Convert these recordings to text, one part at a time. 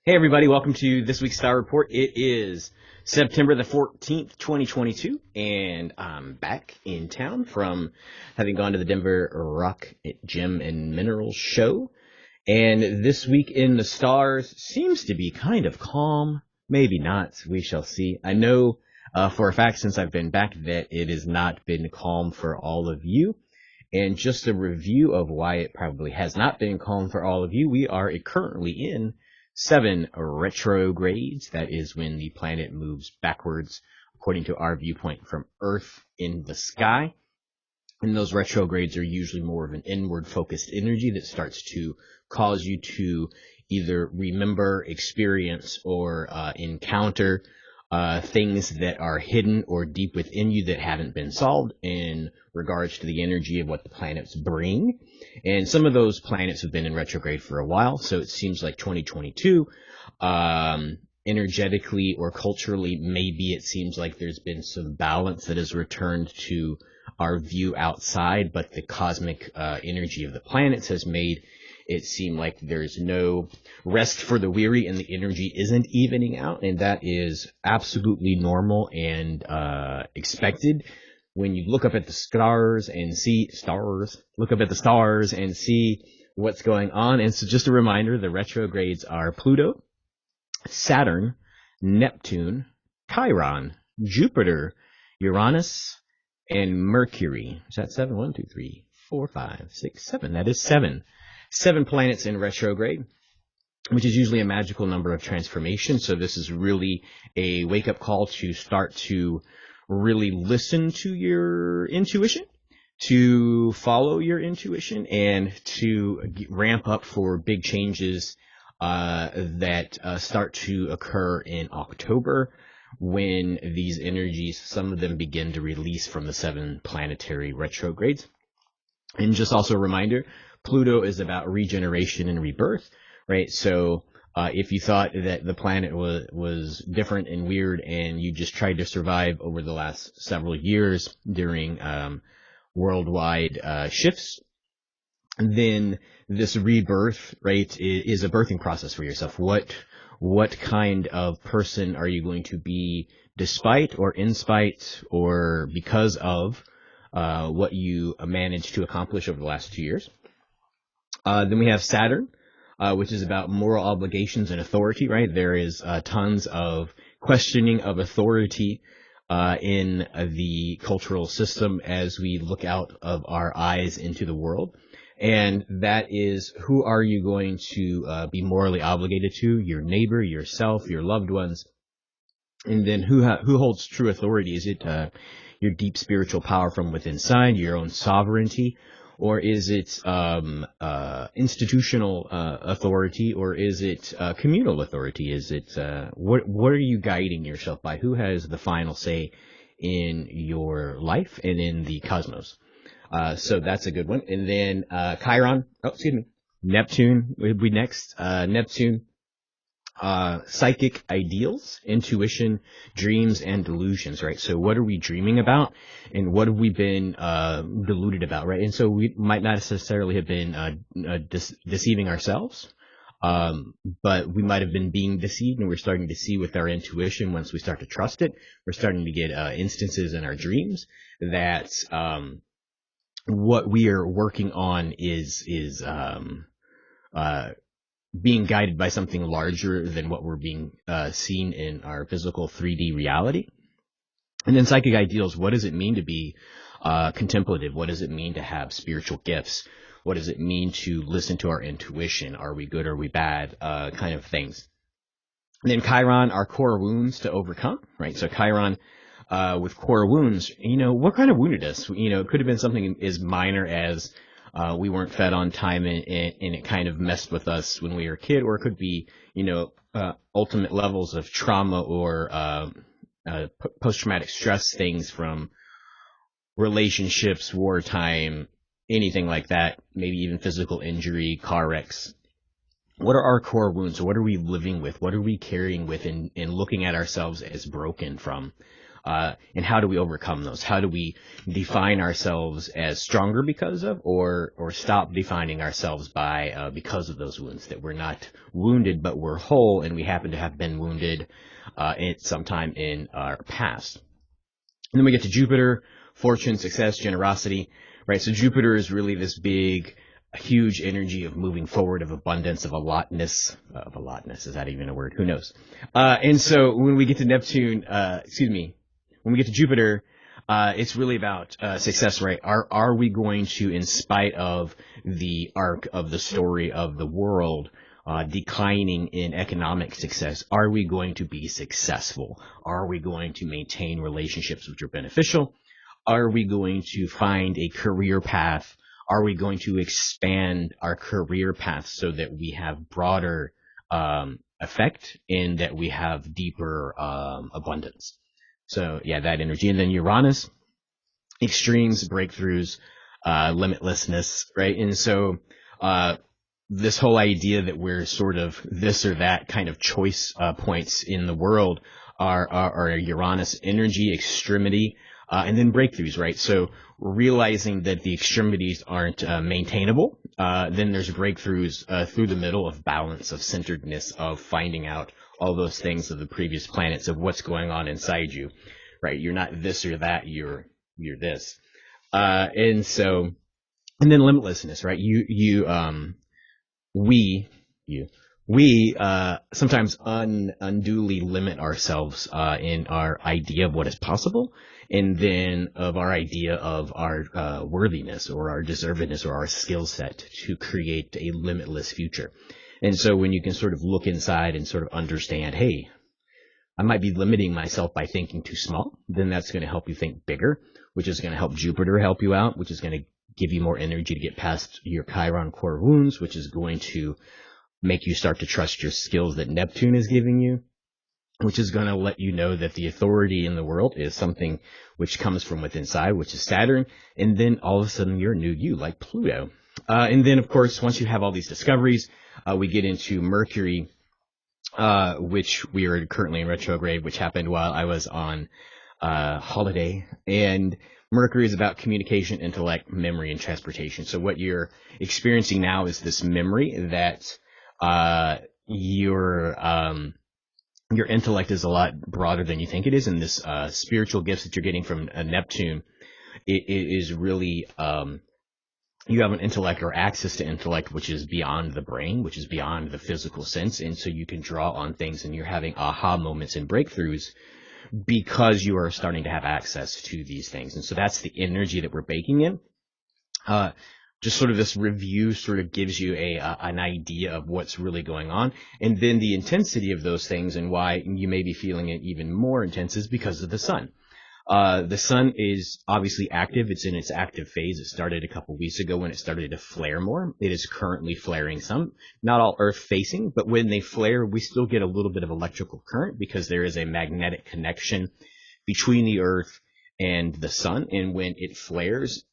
Hey everybody, welcome to this week's Star Report. It is September the 14th, 2022, and I'm back in town from having gone to the Denver Rock Gem and Minerals show. And this week in the stars seems to be kind of calm. Maybe not. We shall see. I know for a fact since I've been back that it has not been calm for all of you. And just a review of why it probably has not been calm for all of you. We are currently in 7 retrogrades. That is when the planet moves backwards, according to our viewpoint from Earth in the sky. And those retrogrades are usually more of an inward-focused energy that starts to cause you to either remember, experience, or encounter things that are hidden or deep within you that haven't been solved in regards to the energy of what the planets bring. And some of those planets have been in retrograde for a while, so it seems like 2022, energetically or culturally, maybe it seems like there's been some balance that has returned to our view outside, but the cosmic energy of the planets has made it seem like there's no rest for the weary and the energy isn't evening out, and that is absolutely normal and expected. When you look up at the stars and see what's going on. And so just a reminder, the retrogrades are Pluto, Saturn, Neptune, Chiron, Jupiter, Uranus, and Mercury. Is that 7? 1, 2, 3, 4, 5, 6, 7. That is 7. 7 planets in retrograde, which is usually a magical number of transformation. So this is really a wake-up call to start to really listen to your intuition, to follow your intuition, and to ramp up for big changes that start to occur in October, when these energies, some of them begin to release from the 7 planetary retrogrades. And just also a reminder, Pluto is about regeneration and rebirth, right? So if you thought that the planet was different and weird and you just tried to survive over the last several years during worldwide shifts, then this rebirth, right, is a birthing process for yourself. What kind of person are you going to be despite or in spite or because of what you managed to accomplish over the last 2 years? Then we have Saturn, which is about moral obligations and authority, right? There is tons of questioning of authority in the cultural system as we look out of our eyes into the world. And that is, who are you going to be morally obligated to? Your neighbor, yourself, your loved ones. And then who holds true authority? Is it your deep spiritual power from within inside, your own sovereignty? Or is it institutional authority, or is it communal authority? Is it what are you guiding yourself by? Who has the final say in your life and in the cosmos? So that's a good one. And then Neptune would be next. Neptune. Psychic ideals, intuition, dreams, and delusions, right? So what are we dreaming about, and what have we been deluded about, right? And so we might not necessarily have been deceiving ourselves, but we might have been being deceived, and we're starting to see with our intuition, once we start to trust it, we're starting to get instances in our dreams that what we are working on is being guided by something larger than what we're being seen in our physical 3D reality. And then psychic ideals, what does it mean to be contemplative? What does it mean to have spiritual gifts? What does it mean to listen to our intuition? Are we good? Are we bad? Kind of things. And then Chiron, our core wounds to overcome, right? So Chiron, with core wounds, what kind of wounded us? It could have been something as minor as we weren't fed on time and it kind of messed with us when we were a kid, or it could be, ultimate levels of trauma or post-traumatic stress things from relationships, wartime, anything like that, maybe even physical injury, car wrecks. What are our core wounds? What are we living with? What are we carrying with and looking at ourselves as broken from? And how do we overcome those? How do we define ourselves as stronger because of, or stop defining ourselves by because of those wounds? That we're not wounded, but we're whole, and we happen to have been wounded sometime in our past. And then we get to Jupiter, fortune, success, generosity, right? So Jupiter is really this big, huge energy of moving forward, of abundance, of allotness. Is that even a word? Who knows? And so when we get to Neptune, when we get to Jupiter, it's really about success, right? Are we going to, in spite of the arc of the story of the world, declining in economic success, are we going to be successful? Are we going to maintain relationships which are beneficial? Are we going to find a career path? Are we going to expand our career path so that we have broader effect and that we have deeper abundance? So yeah, that energy. And then Uranus, extremes, breakthroughs, limitlessness, right? And so this whole idea that we're sort of this or that kind of choice points in the world are Uranus energy, extremity, and then breakthroughs, right? So realizing that the extremities aren't maintainable, then there's breakthroughs through the middle of balance, of centeredness, of finding out all those things of the previous planets, of what's going on inside you, right? You're not this or that, you're this. And then limitlessness, right? We sometimes unduly limit ourselves in our idea of what is possible, and then of our idea of our worthiness or our deservedness or our skill set to create a limitless future. And so when you can sort of look inside and sort of understand, hey, I might be limiting myself by thinking too small, then that's going to help you think bigger, which is going to help Jupiter help you out, which is going to give you more energy to get past your Chiron core wounds, which is going to make you start to trust your skills that Neptune is giving you, which is going to let you know that the authority in the world is something which comes from within inside, which is Saturn. And then all of a sudden you're new you, like Pluto. And then, of course, once you have all these discoveries, we get into Mercury, which we are currently in retrograde, which happened while I was on holiday. And Mercury is about communication, intellect, memory, and transportation. So what you're experiencing now is this memory that your intellect is a lot broader than you think it is, and this spiritual gifts that you're getting from Neptune, it is really you have an intellect or access to intellect which is beyond the brain, which is beyond the physical sense, and so you can draw on things, and you're having aha moments and breakthroughs because you are starting to have access to these things. And so that's the energy that we're baking in. Just sort of this review sort of gives you an idea of what's really going on. And then the intensity of those things and why you may be feeling it even more intense is because of the sun. The sun is obviously active. It's in its active phase. It started a couple weeks ago when it started to flare more. It is currently flaring some, not all Earth facing, but when they flare, we still get a little bit of electrical current because there is a magnetic connection between the Earth and the sun. And when it flares,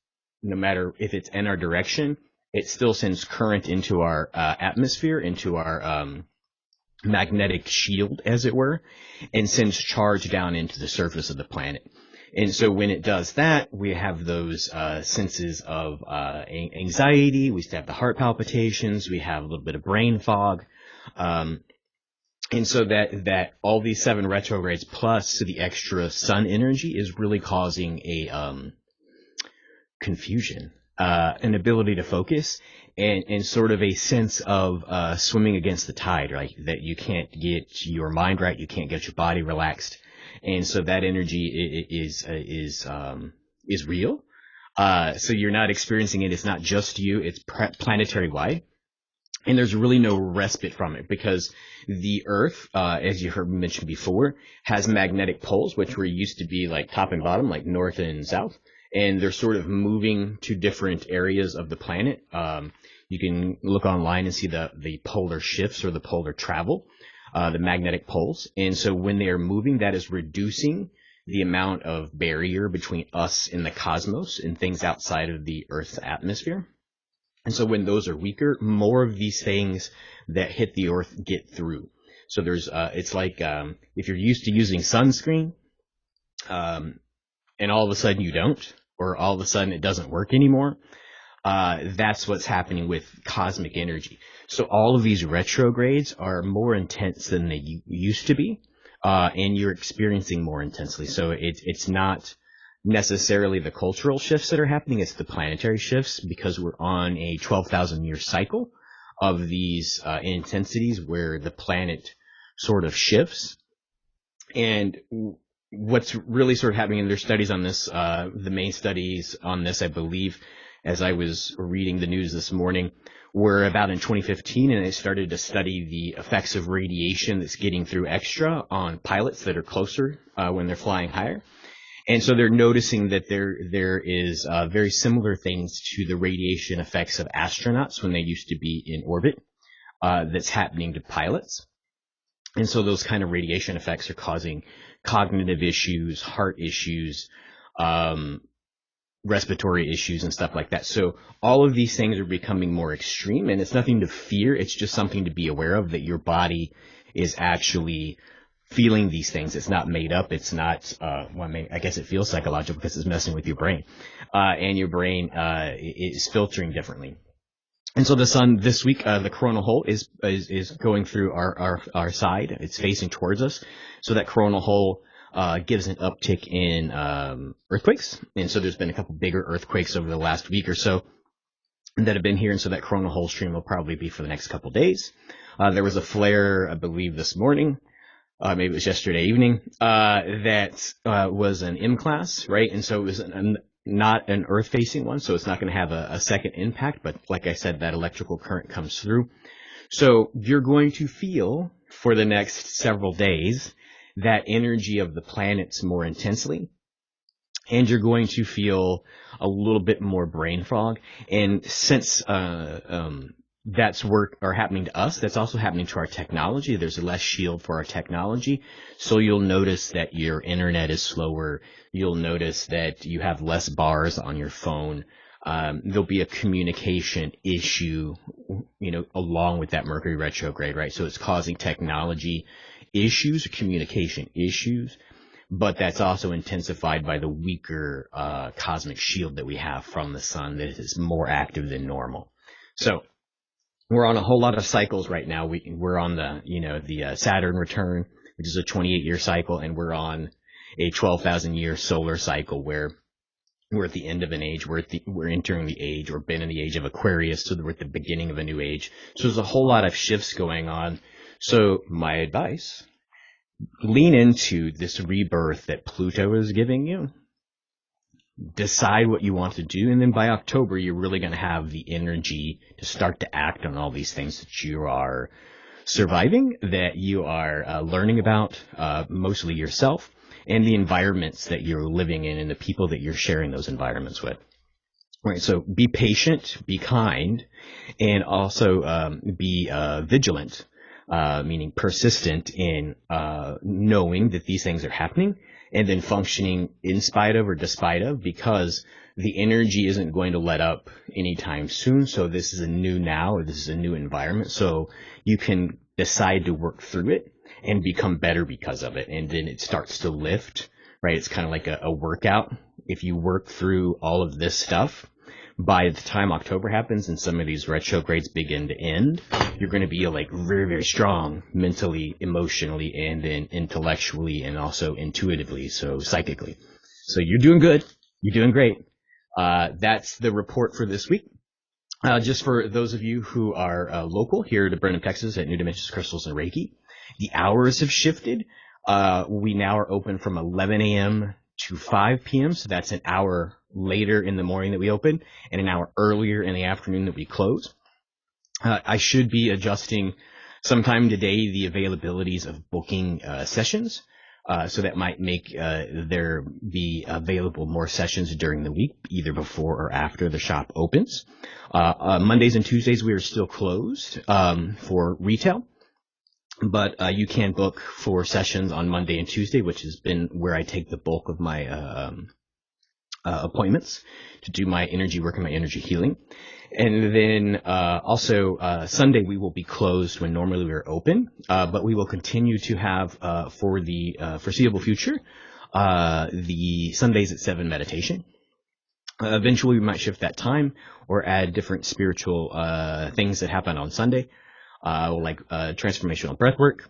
no matter if it's in our direction, it still sends current into our atmosphere, into our magnetic shield, as it were, and sends charge down into the surface of the planet. And so when it does that, we have those senses of anxiety. We have the heart palpitations. We have a little bit of brain fog. And so that all these 7 retrogrades plus the extra sun energy is really causing a confusion, an ability to focus, and sort of a sense of swimming against the tide, right? That you can't get your mind right, you can't get your body relaxed, and so that energy is real. So you're not experiencing it. It's not just you. It's planetary wide. And there's really no respite from it because the Earth, as you heard mentioned before, has magnetic poles, which were used to be like top and bottom, like north and south. And they're sort of moving to different areas of the planet. You can look online and see the polar shifts or the polar travel, the magnetic poles. And so when they are moving, that is reducing the amount of barrier between us and the cosmos and things outside of the Earth's atmosphere. And so when those are weaker, more of these things that hit the Earth get through. So there's, it's like if you're used to using sunscreen, and all of a sudden you don't, or all of a sudden it doesn't work anymore. That's what's happening with cosmic energy. So all of these retrogrades are more intense than they used to be, and you're experiencing more intensely. So it's not necessarily the cultural shifts that are happening, it's the planetary shifts, because we're on a 12,000 year cycle of these intensities where the planet sort of shifts. And what's really sort of happening, and there's studies on this, the main studies on this, I believe, as I was reading the news this morning, were about in 2015, and they started to study the effects of radiation that's getting through extra on pilots that are closer when they're flying higher. And so they're noticing that there is very similar things to the radiation effects of astronauts when they used to be in orbit that's happening to pilots. And so those kind of radiation effects are causing cognitive issues, heart issues, respiratory issues, and stuff like that. So all of these things are becoming more extreme, and it's nothing to fear. It's just something to be aware of, that your body is actually feeling these things. It's not made up. It's not, I guess it feels psychological because it's messing with your brain. And your brain is filtering differently. And so the sun this week, the coronal hole is going through our side. It's facing towards us. So that coronal hole gives an uptick in earthquakes. And so there's been a couple bigger earthquakes over the last week or so that have been here. And so that coronal hole stream will probably be for the next couple days. There was a flare, I believe, this morning. Maybe it was yesterday evening, that was an M class, right? And so it was not an Earth-facing one, so it's not going to have a second impact, but like I said, that electrical current comes through. So you're going to feel, for the next several days, that energy of the planets more intensely, and you're going to feel a little bit more brain fog. And since that's happening to us, that's also happening to our technology. There's less shield for our technology. So you'll notice that your internet is slower. You'll notice that you have less bars on your phone. There'll be a communication issue, along with that Mercury retrograde, right? So it's causing technology issues, communication issues, but that's also intensified by the weaker cosmic shield that we have from the sun that is more active than normal. So we're on a whole lot of cycles right now. We're on the Saturn return, which is a 28-year cycle, and we're on a 12,000-year solar cycle where we're at the end of an age. We're entering the age, or been in the age of Aquarius, so we're at the beginning of a new age. So there's a whole lot of shifts going on. So my advice, lean into this rebirth that Pluto is giving you. Decide what you want to do, and then by October, you're really going to have the energy to start to act on all these things that you are surviving, that you are learning about, mostly yourself, and the environments that you're living in and the people that you're sharing those environments with. Right, so be patient, be kind, and also be vigilant, meaning persistent in knowing that these things are happening, and then functioning in spite of or despite of, because the energy isn't going to let up anytime soon. So this is a new now, this is a new environment. So you can decide to work through it and become better because of it. And then it starts to lift, right? It's kind of like a workout. If you work through all of this stuff, by the time October happens and some of these retrogrades begin to end, you're going to be like very, very strong mentally, emotionally, and then intellectually, and also intuitively, so psychically. So you're doing good. You're doing great. That's the report for this week. Just for those of you who are local here to Brenham, Texas at New Dimensions Crystals and Reiki, the hours have shifted. We now are open from 11 a.m. to 5 p.m. So that's an hour later in the morning that we open and an hour earlier in the afternoon that we close. I should be adjusting sometime today the availabilities of booking sessions. So that might make there be available more sessions during the week, either before or after the shop opens. Mondays and Tuesdays we are still closed for retail. But you can book for sessions on Monday and Tuesday, which has been where I take the bulk of my appointments to do my energy work and my energy healing. And then also Sunday we will be closed when normally we're open, but we will continue to have for the foreseeable future The Sundays at 7 meditation. Eventually we might shift that time or add different spiritual things that happen on Sunday, like transformational breathwork,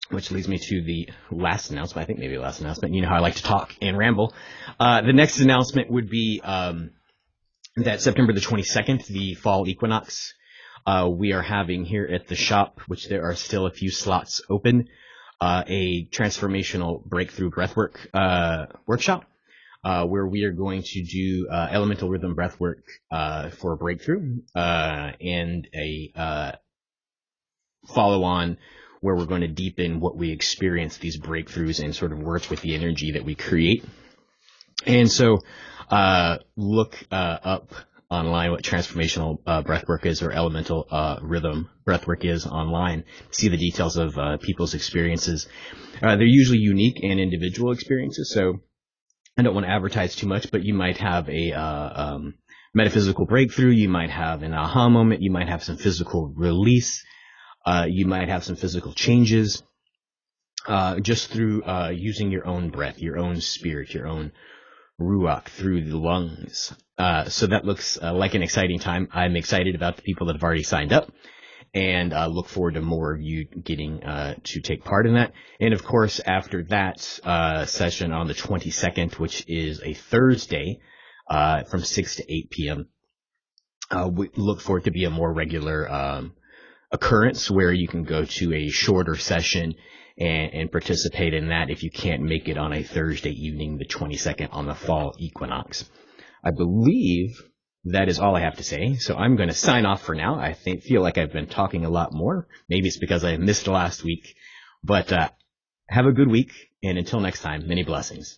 which leads me to the last announcement. I think maybe the last announcement. You know how I like to talk and ramble. The next announcement would be that September the 22nd, the fall equinox, we are having here at the shop, which there are still a few slots open, a transformational breakthrough breathwork workshop, where we are going to do elemental rhythm breathwork for a breakthrough, and a follow-on where we're going to deepen what we experience, these breakthroughs, and sort of work with the energy that we create. And so look up online what transformational breathwork is, or elemental rhythm breathwork is online. See the details of people's experiences. They're usually unique and individual experiences, so I don't want to advertise too much, but you might have a metaphysical breakthrough, you might have an aha moment, you might have some physical release, you might have some physical changes, just through using your own breath, your own spirit, your own ruach through the lungs. So that looks like an exciting time. I'm excited about the people that have already signed up, and look forward to more of you getting to take part in that. And of course, after that session on the 22nd, which is a Thursday, from 6 to 8 p.m., we look for it to be a more regular occurrence where you can go to a shorter session and participate in that if you can't make it on a Thursday evening, the 22nd, on the fall equinox. I believe that is all I have to say, so I'm going to sign off for now. I feel like I've been talking a lot more. Maybe it's because I missed last week, but have a good week, and until next time, many blessings.